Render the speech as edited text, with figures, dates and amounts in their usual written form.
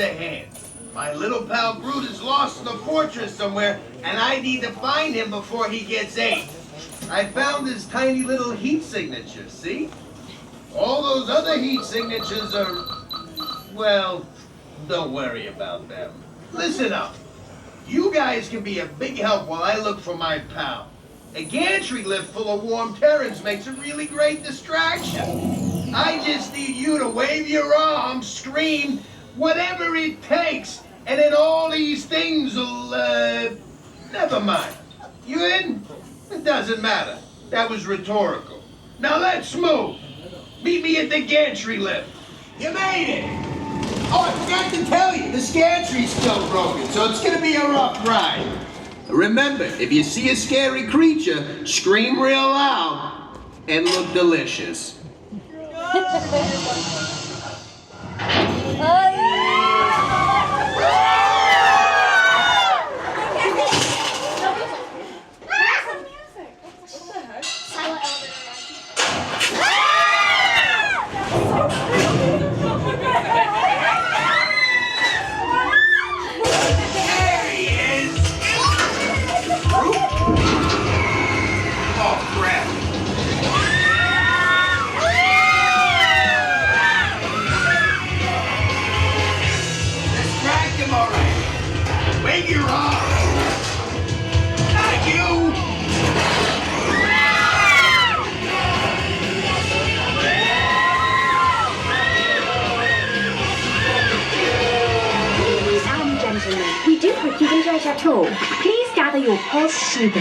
a hand. My little pal Groot is lost in the fortress somewhere, and I need to find him before he gets ate. I found his tiny little heat signature, see? All those other heat signatures are, well, don't worry about them. Listen up. You guys can be a big help while I look for my pal. A gantry lift full of warm Terrans makes a really great distraction. I just need you to wave your arms, scream, whatever it takes, and then all these things will, never mind. You in? It doesn't matter. That was rhetorical. Now let's move. Meet me at the gantry lift. You made it! Oh, I forgot to tell you, the gantry's still broken, so it's gonna be a rough ride. Remember, if you see a scary creature, scream real loud and look delicious. Wave your arms! Not you! Ladies and gentlemen, we do hope you've enjoyed our tour. Please gather your possessions.